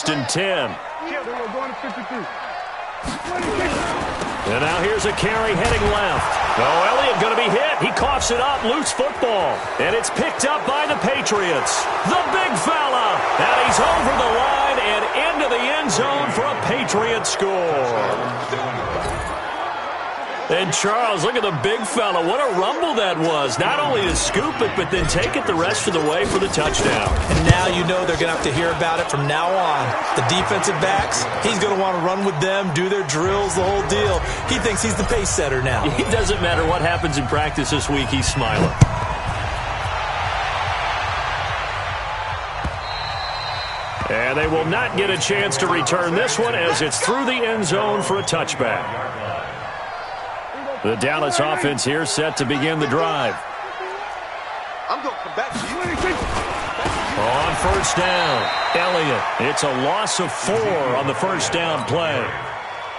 1st and 10. And now here's a carry heading left. Oh, Elliott going to be hit. He coughs it up. Loose football. And it's picked up by the Patriots. The big fella. And he's over the line and into the end zone for a Patriot score. And Charles, look at the big fella. What a rumble that was. Not only to scoop it, but then take it the rest of the way for the touchdown. And now you know they're going to have to hear about it from now on. The defensive backs, he's going to want to run with them, do their drills, the whole deal. He thinks he's the pace setter now. It doesn't matter what happens in practice this week. He's smiling. And they will not get a chance to return this one as it's through the end zone for a touchback. The Dallas offense here set to begin the drive. I'm going to come back to you. On 1st down, Elliott. It's a loss of 4 on the 1st down play.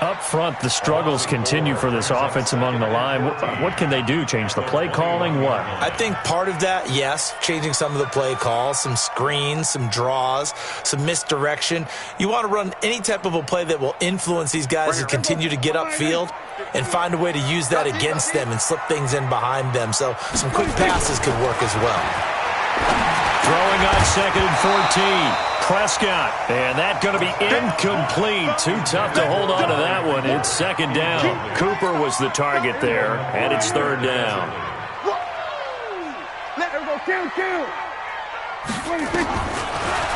Up front, the struggles continue for this offense among the line. What can they do? Change the play calling? What? I think part of that, yes, changing some of the play calls, some screens, some draws, some misdirection. You want to run any type of a play that will influence these guys to continue to get upfield and find a way to use that against them and slip things in behind them. So some quick passes could work as well. Throwing on 2nd and 14. Prescott, and that's going to be incomplete. Too tough to hold on to that one. It's 2nd down. Cooper was the target there, and it's 3rd down.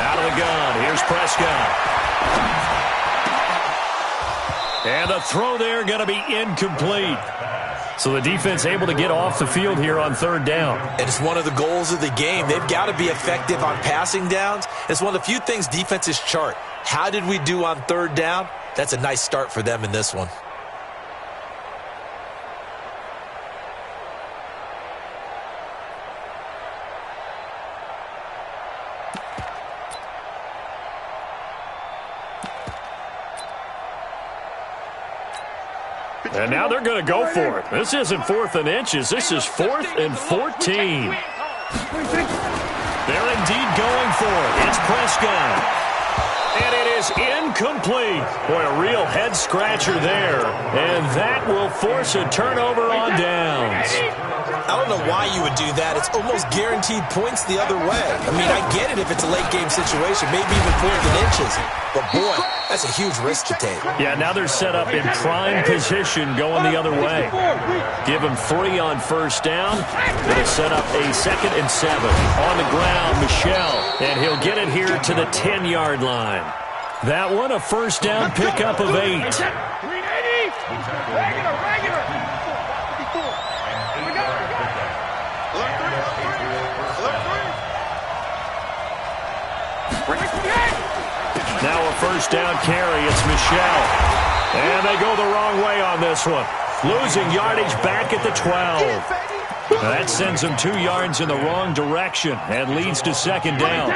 Out of the gun, here's Prescott. And the throw there going to be incomplete. So the defense able to get off the field here on 3rd down. And it's one of the goals of the game. They've got to be effective on passing downs. It's one of the few things defenses chart. How did we do on 3rd down? That's a nice start for them in this one. And now they're going to go for it. This isn't 4th and inches. This is 4th and 14. They're indeed going for it. It's Prescott. And it is incomplete. Boy, a real head-scratcher there. And that will force a turnover on downs. I don't know why you would do that. It's almost guaranteed points the other way. I mean, I get it if it's a late-game situation, maybe even 4th and inches. But, boy, that's a huge risk to take. Yeah, now they're set up in prime position going the other way. Give them 3 on 1st down. It'll set up a 2nd and 7. On the ground, Michel. And he'll get it here to the 10-yard line. That one, a 1st down pickup of 8. Now a 1st down carry. It's Michel. And they go the wrong way on this one. Losing yardage back at the 12. That sends them 2 yards in the wrong direction and leads to 2nd down.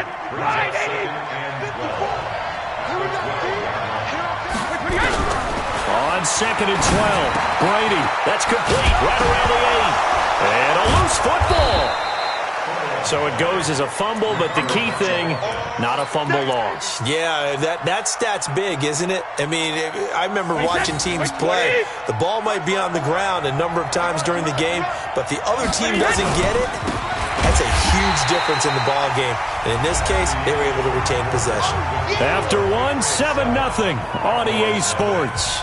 On 2nd and 12. Brady. That's complete. Right around the 8. And a loose football. So it goes as a fumble, but the key thing, not a fumble loss. Yeah, that stat's big, isn't it? I mean, I remember watching teams play. The ball might be on the ground a number of times during the game, but the other team doesn't get it. That's a huge difference in the ball game. And in this case, they were able to retain possession. After one, 7-0 on EA Sports.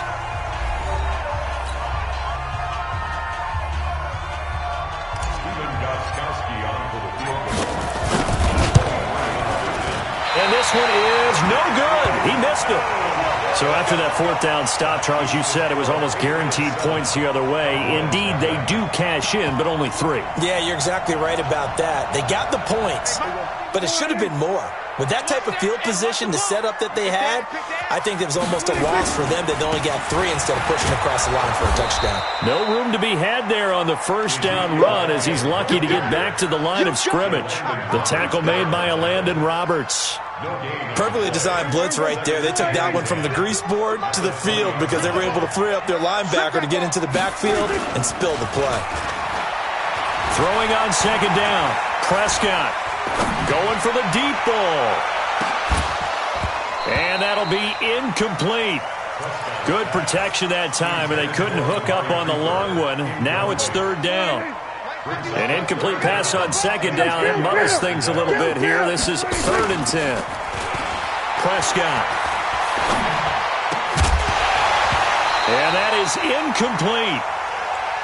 And this one is no good. He missed it. So after that 4th down stop, Charles, you said it was almost guaranteed points the other way. Indeed, they do cash in, but only 3. Yeah, you're exactly right about that. They got the points, but it should have been more. With that type of field position, the setup that they had, I think it was almost a loss for them that they only got 3 instead of pushing across the line for a touchdown. No room to be had there on the 1st down run as he's lucky to get back to the line of scrimmage. The tackle made by Landon Roberts. Perfectly designed blitz right there. They took that one from the grease board to the field because they were able to free up their linebacker to get into the backfield and spill the play. Throwing on 2nd down. Prescott going for the deep ball. And that'll be incomplete. Good protection that time, and they couldn't hook up on the long one. Now it's third down. An incomplete pass on second down. It muddles things a little bit here. This is 3rd and 10. Prescott. And that is incomplete.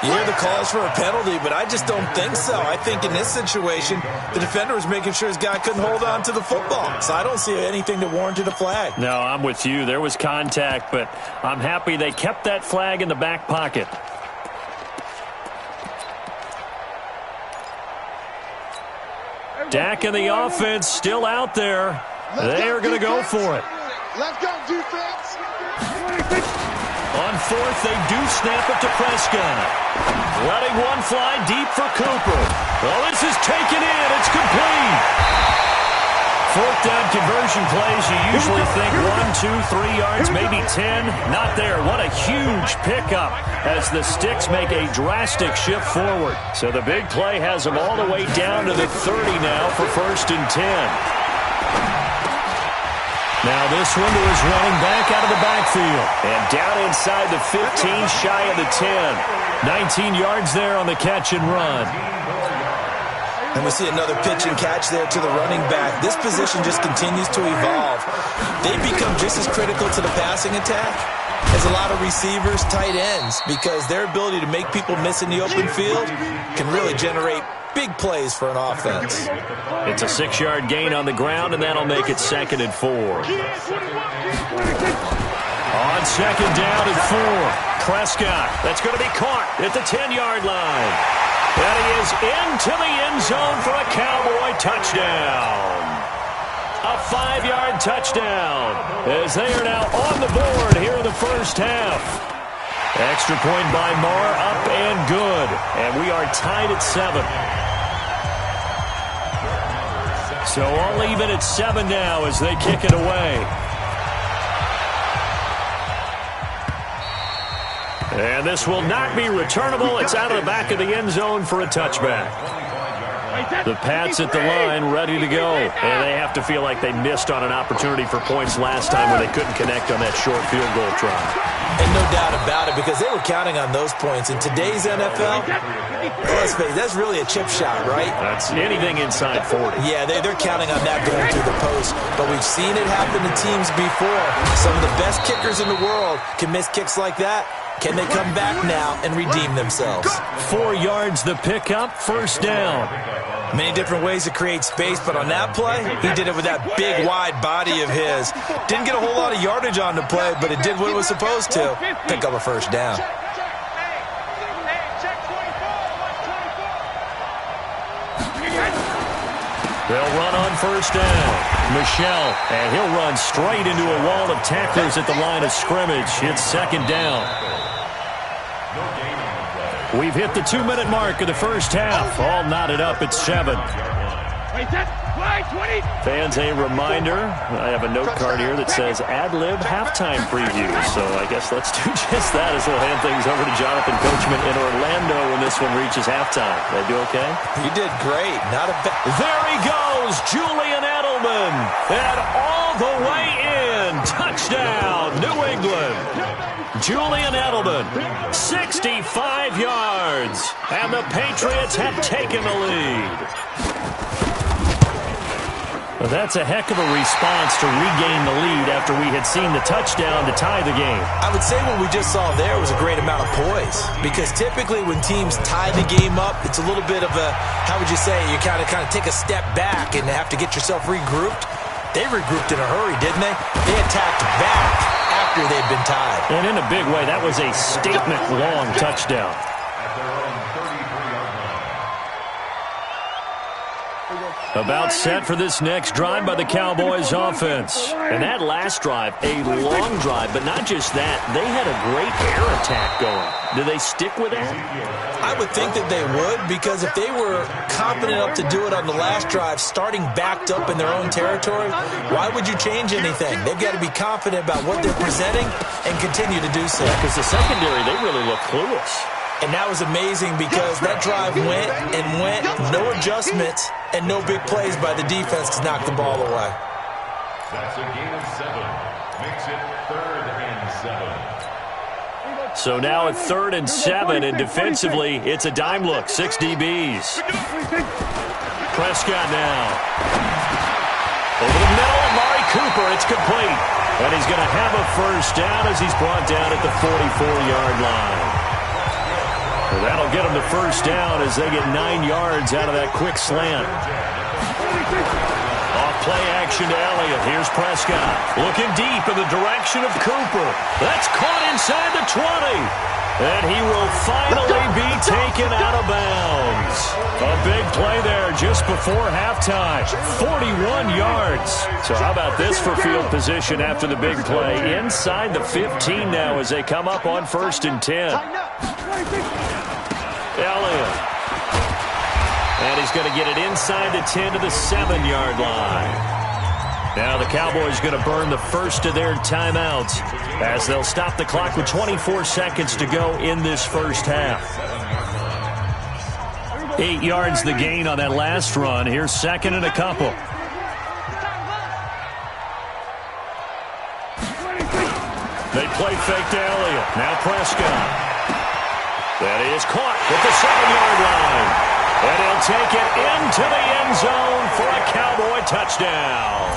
You hear the calls for a penalty, but I just don't think so. I think in this situation, the defender was making sure his guy couldn't hold on to the football. So I don't see anything that warranted a flag. No, I'm with you. There was contact, but I'm happy they kept that flag in the back pocket. Dak and the offense still out there. They are going to go for it. Let's go, defense. On 4th, they do snap it to Prescott. Letting one fly deep for Cooper. Oh, this is taken in. It's complete. 4th down conversion plays, you usually think 1, 2, 3 yards, maybe 10. Not there. What a huge pickup as the Sticks make a drastic shift forward. So the big play has them all the way down to the 30 now for 1st and 10. Now this one to his running back out of the backfield. And down inside the 15, shy of the 10. 19 yards there on the catch and run. And we see another pitch and catch there to the running back. This position just continues to evolve. They become just as critical to the passing attack as a lot of receivers, tight ends, because their ability to make people miss in the open field can really generate big plays for an offense. It's a 6-yard gain on the ground, and that'll make it 2nd and 4. On 2nd down and 4. Prescott, that's going to be caught at the 10-yard line. And he is into the end zone for a Cowboy touchdown. A 5-yard touchdown as they are now on the board here in the first half. Extra point by Marr, up and good. And we are tied at 7. So all even at 7 now as they kick it away. And this will not be returnable. It's out of the back of the end zone for a touchback. The Pats at the line ready to go. And they have to feel like they missed on an opportunity for points last time when they couldn't connect on that short field goal try. And no doubt about it, because they were counting on those points. In today's NFL, let's face it, that's really a chip shot, right? That's anything inside 40. Yeah, they're counting on that going through the post. But we've seen it happen to teams before. Some of the best kickers in the world can miss kicks like that. Can they come back now and redeem themselves? 4 yards the pickup, first down. Many different ways to create space, but on that play, he did it with that big, wide body of his. Didn't get a whole lot of yardage on the play, but it did what it was supposed to. Pick up a first down. They'll run on first down. Michel, and he'll run straight into a wall of tacklers at the line of scrimmage. It's 2nd down. We've hit the 2-minute mark of the first half. All knotted up at 7. Fans, a reminder, I have a note card here that says ad-lib halftime preview. So I guess let's do just that as we'll hand things over to Jonathan Coachman in Orlando when this one reaches halftime. Did I do okay? You did great. Not a bad. There he goes, Julian Edelman. And all the way in. Touchdown, New England. Julian Edelman, 65 yards. And the Patriots have taken the lead. Well, that's a heck of a response to regain the lead after we had seen the touchdown to tie the game. I would say what we just saw there was a great amount of poise, because typically when teams tie the game up, it's a little bit of a, how would you say, you kind of take a step back and have to get yourself regrouped. They regrouped in a hurry, didn't they? They attacked back after they'd been tied. And in a big way, that was a statement-long touchdown. About set for this next drive by the Cowboys offense. And that last drive, a long drive, but not just that. They had a great air attack going. Do they stick with that? I would think that they would, because if they were confident enough to do it on the last drive, starting backed up in their own territory, why would you change anything? They've got to be confident about what they're presenting and continue to do so. Because the secondary, they really look clueless. And that was amazing, because that drive went and went, no adjustments, and no big plays by the defense to knock the ball away. That's a gain of 7. Makes it 3rd and 7. So now at 3rd and 7, and defensively, it's a dime look, 6 DBs. Prescott now. Over the middle, Amari Cooper, it's complete. And he's going to have a first down as he's brought down at the 44-yard line. Well, that'll get him the first down as they get 9 yards out of that quick slant. Off play action to Elliott. Here's Prescott. Looking deep in the direction of Cooper. That's caught inside the 20. And he will finally be taken out of bounds. A big play there just before halftime. 41 yards. So how about this for field position after the big play? Inside the 15 now as they come up on 1st and 10. Elliott. And he's going to get it inside the 10 to the 7-yard line. Now the Cowboys going to burn the first of their timeouts as they'll stop the clock with 24 seconds to go in this first half. 8 yards the gain on that last run. Here's 2nd and a couple. They play fake to Elliott. Now Prescott. That is caught at the 7-yard line. And he'll take it into the end zone for a Cowboy touchdown.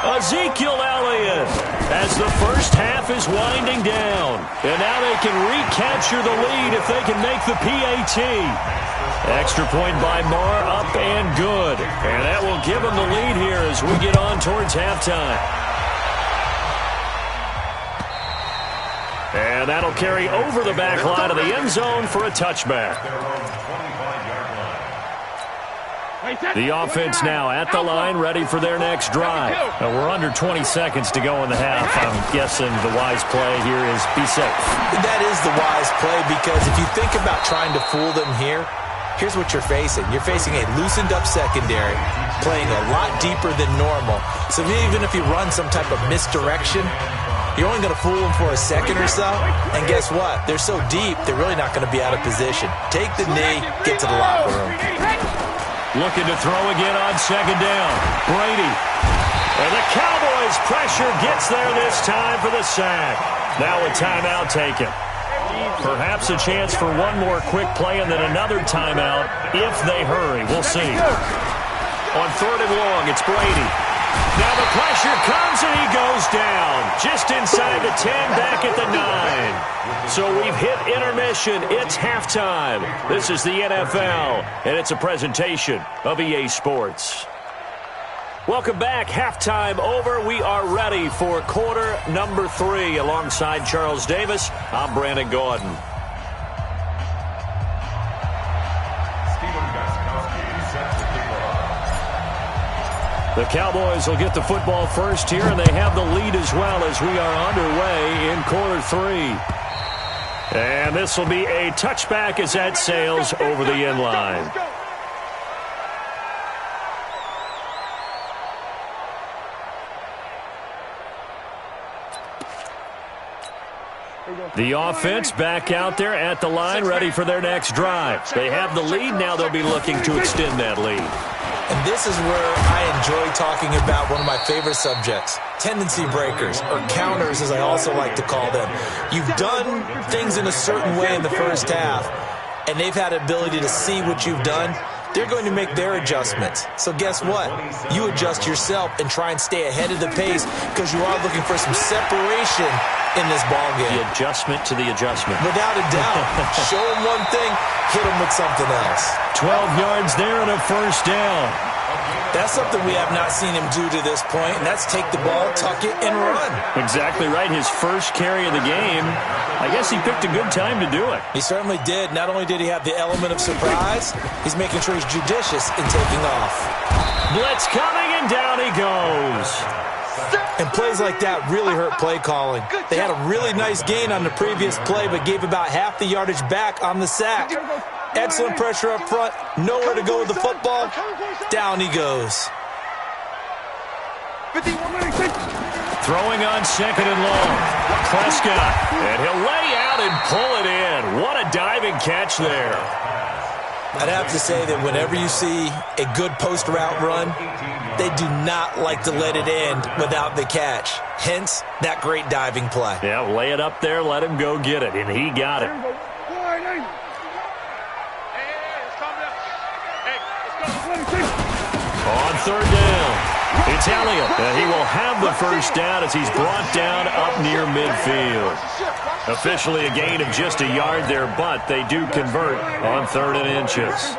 Ezekiel Elliott as the first half is winding down. And now they can recapture the lead if they can make the PAT. Extra point by Marr, up and good. And that will give them the lead here as we get on towards halftime. And that'll carry over the back line of the end zone for a touchback. The offense now at the line, ready for their next drive. We're under 20 seconds to go in the half. I'm guessing the wise play here is be safe. That is the wise play because if you think about trying to fool them here, here's what you're facing. You're facing a loosened up secondary, playing a lot deeper than normal. So even if you run some type of misdirection, you're only going to fool them for a second or so. And guess what? They're so deep, they're really not going to be out of position. Take the knee, get to the locker room. Looking to throw again on 2nd down. Brady. And the Cowboys' pressure gets there this time for the sack. Now a timeout taken. Perhaps a chance for one more quick play and then another timeout if they hurry. We'll see. On 3rd and long, it's Brady. Now the pressure comes and he goes down. Just inside the 10, back at the 9. So we've hit intermission. It's halftime. This is the NFL, and it's a presentation of EA Sports. Welcome back. Halftime over. We are ready for quarter number 3. Alongside Charles Davis, I'm Brandon Gordon. The Cowboys will get the football first here, and they have the lead as well as we are underway in quarter 3. And this will be a touchback as that sails over the end line. The offense back out there at the line, ready for their next drive. They have the lead. Now they'll be looking to extend that lead. And this is where I enjoy talking about one of my favorite subjects, tendency breakers, or counters as I also like to call them. You've done things in a certain way in the first half, and they've had the ability to see what you've done. They're going to make their adjustments. So guess what? You adjust yourself and try and stay ahead of the pace because you are looking for some separation in this ballgame. The adjustment to the adjustment. Without a doubt. Show them one thing, hit them with something else. 12 yards there and a first down. That's something we have not seen him do to this point, and that's take the ball, tuck it, and run. Exactly right. His first carry of the game. I guess he picked a good time to do it. He certainly did. Not only did he have the element of surprise, he's making sure he's judicious in taking off. Blitz coming, and down he goes. And plays like that really hurt play calling. They had a really nice gain on the previous play, but gave about half the yardage back on the sack. Excellent pressure up front. Nowhere to go with the football. Down he goes. Throwing on 2nd and long. Prescott. And he'll lay out and pull it in. What a diving catch there. I'd have to say that whenever you see a good post route run, they do not like to let it end without the catch. Hence, that great diving play. Yeah, lay it up there, let him go get it, and he got it. On third down, it's Elliott. He will have the first down as he's brought down up near midfield. Officially a gain of just a yard there, but they do convert on 3rd and inches.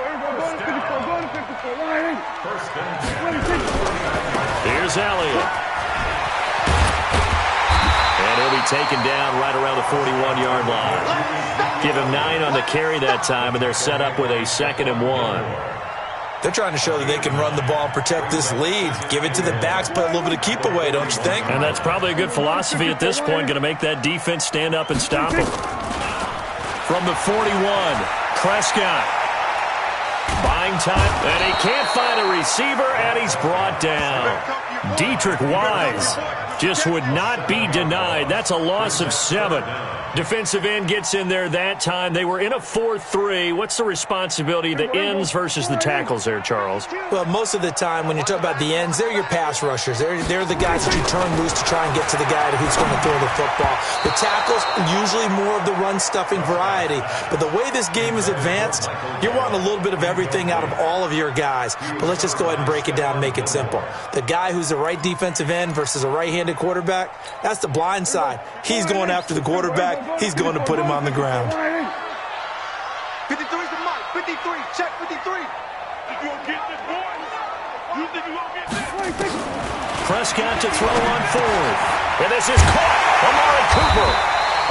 Here's Elliott. And he'll be taken down right around the 41-yard line. Give him 9 on the carry that time, and they're set up with a 2nd and 1. They're trying to show that they can run the ball and protect this lead. Give it to the backs, play a little bit of keep away, don't you think? And that's probably a good philosophy at this point, going to make that defense stand up and stop them. From the 41, Prescott. Buying time, and he can't find a receiver, and he's brought down. Dietrich Wise just would not be denied. That's a loss of 7. Defensive end gets in there that time. They were in a 4-3. What's the responsibility of the ends versus the tackles there, Charles? Well, most of the time when you talk about the ends, they're your pass rushers. They're the guys that you turn loose to try and get to the guy who's going to throw the football. The tackles, usually more of the run-stuffing variety. But the way this game is advanced, you're wanting a little bit of everything out of all of your guys. But let's just go ahead and break it down and make it simple. The guy who's the right defensive end versus a right-handed quarterback, that's the blind side. He's going after the quarterback. He's going to put him on the ground. 53 is the mark. 53. Check 53. You gonna get this, boy? You think you gonna get this? Prescott to throw on 4th. And this is caught. Amari Cooper.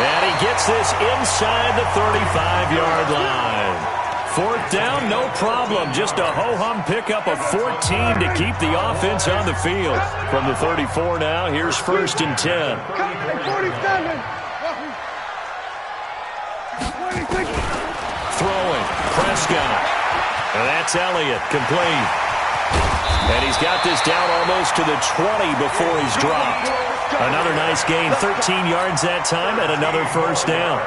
And he gets this inside the 35-yard line. 4th down, no problem. Just a ho-hum pickup of 14 to keep the offense on the field. From the 34 now, here's 1st and 10. 47. Throwing, Prescott. And that's Elliott, complete. And he's got this down almost to the 20 before he's dropped. Another nice gain, 13 yards that time, and another 1st down.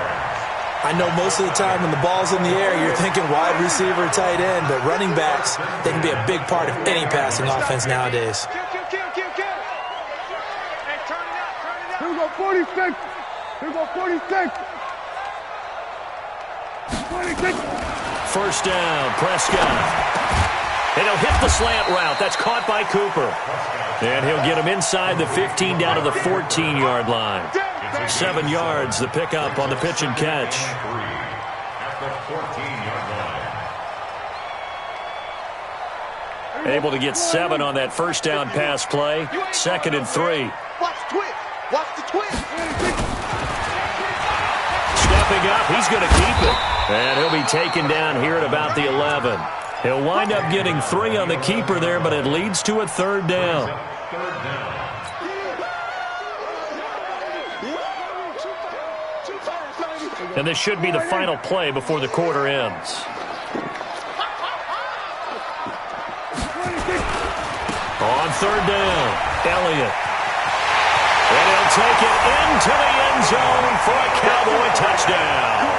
I know most of the time when the ball's in the air, you're thinking wide receiver, tight end, but running backs, they can be a big part of any passing offense nowadays. Here we go, 46. Here we go, 46. 26. 1st down, Prescott. And he'll hit the slant route. That's caught by Cooper. And he'll get him inside the 15 down to the 14-yard line. 7 yards, the pickup on the pitch and catch. Able to get 7 on that 1st down pass play. 2nd and 3. Watch the twist. Watch the twist. Stepping up, he's going to keep it. And he'll be taken down here at about the 11. He'll wind up getting 3 on the keeper there, but it leads to a 3rd down. And this should be the final play before the quarter ends. On 3rd down, Elliott. And he'll take it into the end zone for a Cowboy touchdown.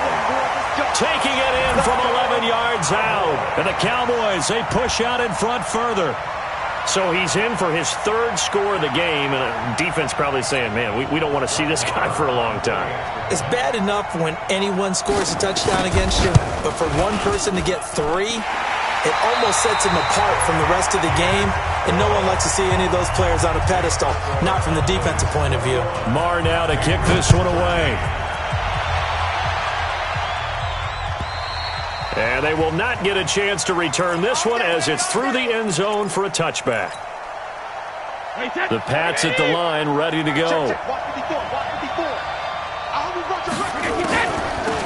Taking it in from 11 yards out. And the Cowboys, they push out in front further. So he's in for his 3rd score of the game, and defense probably saying, man, we don't want to see this guy for a long time. It's bad enough when anyone scores a touchdown against you, but for one person to get 3, it almost sets him apart from the rest of the game, and no one likes to see any of those players on a pedestal, not from the defensive point of view. Marr now to kick this one away. And they will not get a chance to return this one as it's through the end zone for a touchback. The Pats at the line ready to go.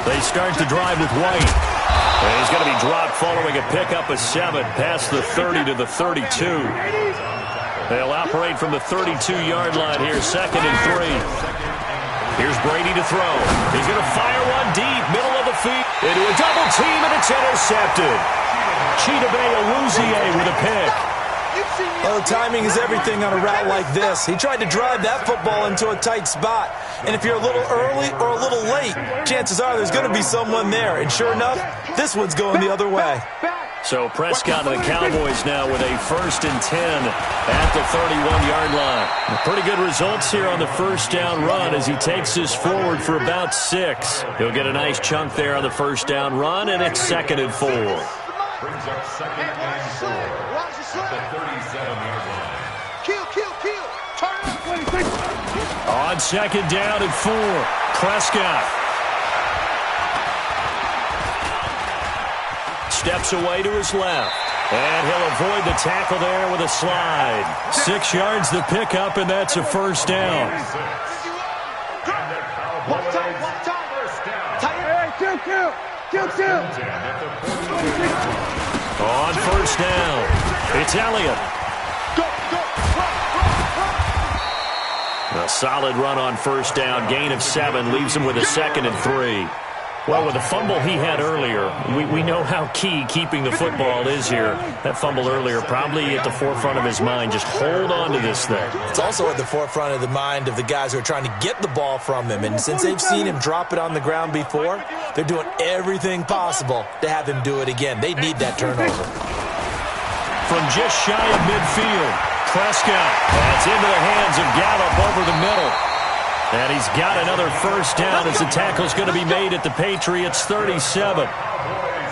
They start to drive with White. And he's going to be dropped following a pickup of 7 past the 30 to the 32. They'll operate from the 32-yard line here, 2nd and 3. Here's Brady to throw. He's going to fire one deep, middle of the field, into a double team, and it's intercepted. Chidobe Awuzie with a pick. Well, timing is everything on a route like this. He tried to drive that football into a tight spot. And if you're a little early or a little late, chances are there's going to be someone there. And sure enough, this one's going the other way. So Prescott and the Cowboys now with a 1st and 10 at the 31-yard line. Pretty good results here on the first down run as he takes this forward for about 6. He'll get a nice chunk there on the first down run, and it's 2nd and 4. Brings up 2nd and 4 at the 37-yard line. Kill. Turn up. On 2nd down and 4, Prescott steps away to his left, and he'll avoid the tackle there with a slide. 6 yards the pickup, and that's a first down. One time. Kill. On first down, it's Elliott. A solid run on first down, gain of 7, leaves him with a 2nd and 3. Well, with the fumble he had earlier, we know how key keeping the football is here. That fumble earlier probably at the forefront of his mind. Just hold on to this thing. It's also at the forefront of the mind of the guys who are trying to get the ball from him. And since they've seen him drop it on the ground before, they're doing everything possible to have him do it again. They need that turnover. From just shy of midfield, Prescott. That's into the hands of Gallup over the middle. And he's got another first down as the tackle's going to be made at the Patriots' 37.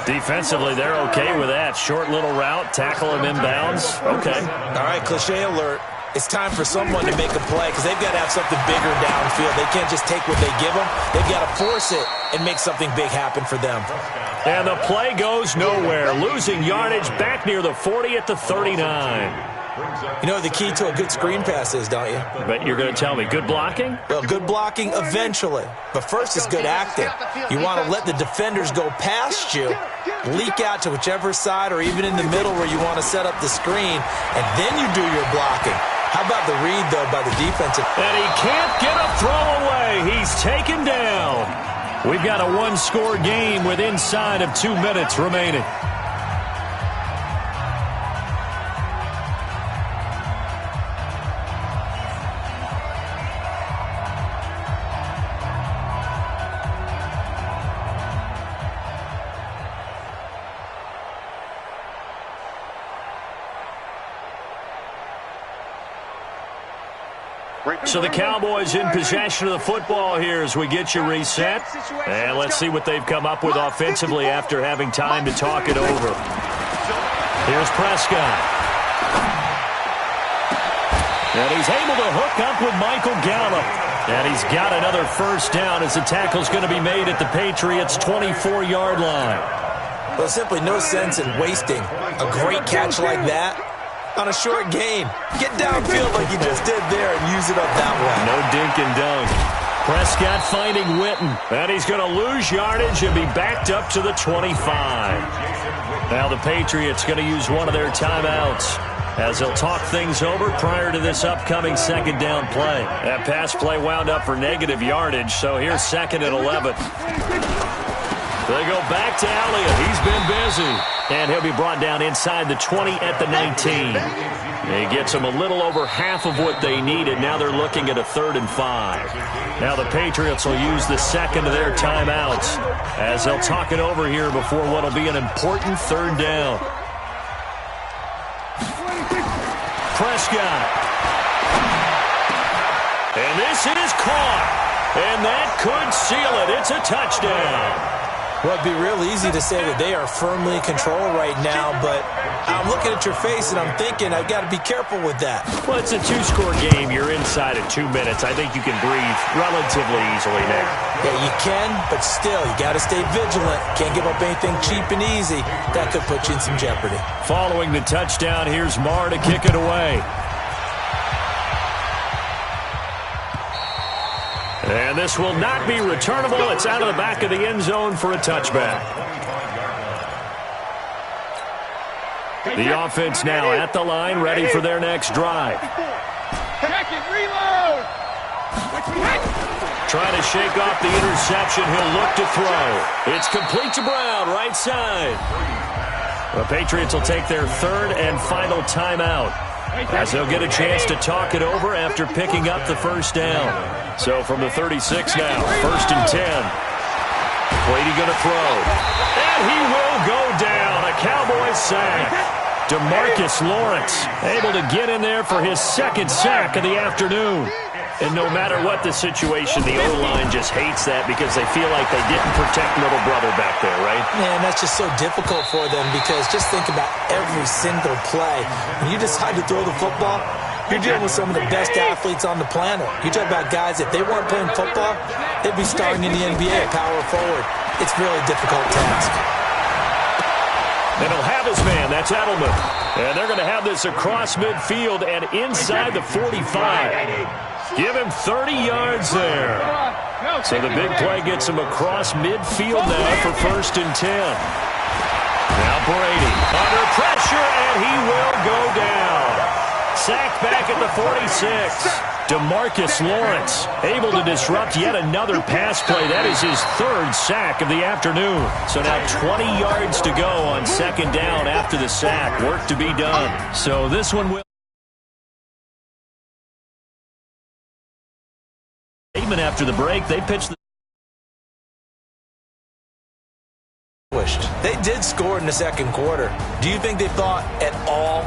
Defensively, they're okay with that. Short little route, tackle him inbounds. Okay. All right, cliche alert. It's time for someone to make a play because they've got to have something bigger downfield. They can't just take what they give them. They've got to force it and make something big happen for them. And the play goes nowhere. Losing yardage back near the 40 at the 39. You know the key to a good screen pass is, don't you? But you're going to tell me, good blocking? Well, good blocking eventually. But first is good acting. You want to let the defenders go past you, leak out to whichever side or even in the middle where you want to set up the screen, and then you do your blocking. How about the read, though, by the defensive? And he can't get a throw away. He's taken down. We've got a one-score game with inside of 2 minutes remaining. So the Cowboys in possession of the football here as we get you reset. And let's see what they've come up with offensively after having time to talk it over. Here's Prescott. And he's able to hook up with Michael Gallup. And he's got another first down as the tackle's going to be made at the Patriots' 24-yard line. Well, simply no sense in wasting a great catch like that on a short gain. Get downfield like you just did there and use it up that way. No dink and dunk. Prescott finding Witten. And he's going to lose yardage and be backed up to the 25. Now the Patriots going to use one of their timeouts as they'll talk things over prior to this upcoming second down play. That pass play wound up for negative yardage, so here's 2nd and 11. They go back to Elliott. He's been busy. And he'll be brought down inside the 20 at the 19. He gets them a little over half of what they needed. Now they're looking at a 3rd and 5. Now the Patriots will use the second of their timeouts as they'll talk it over here before what will be an important 3rd down. Prescott. And this is caught. And that could seal it. It's a touchdown. Well, it'd be real easy to say that they are firmly in control right now, but I'm looking at your face and I'm thinking I've got to be careful with that. Well, it's a 2-score game. You're inside of 2 minutes. I think you can breathe relatively easily there. Yeah, you can, but still, you got to stay vigilant. Can't give up anything cheap and easy. That could put you in some jeopardy. Following the touchdown, here's Marr to kick it away. And this will not be returnable. It's out of the back of the end zone for a touchback. The offense now at the line, ready for their next drive. Trying to shake off the interception. He'll look to throw. It's complete to Brown, right side. The Patriots will take their third and final timeout, as they'll get a chance to talk it over after picking up the first down. So from the 36 now, 1st and 10. Brady going to throw. And he will go down. A Cowboys sack. DeMarcus Lawrence able to get in there for his second sack of the afternoon. And no matter what the situation, the O-line just hates that because they feel like they didn't protect little brother back there, right? Man, that's just so difficult for them because just think about every single play. When you decide to throw the football, you're dealing with some of the best athletes on the planet. You talk about guys, if they weren't playing football, they'd be starring in the NBA, power forward. It's a really difficult task. And he'll have his man. That's Edelman. And they're going to have this across midfield and inside the 45. Give him 30 yards there. So the big play gets him across midfield now for 1st and 10. Now Brady under pressure, and he will go down. Sacked back at the 46. DeMarcus Lawrence able to disrupt yet another pass play. That is his 3rd sack of the afternoon. So now 20 yards to go on 2nd down after the sack. Work to be done. So this one will. After the break, they pitched the. They did score in the 2nd quarter. Do you think they thought at all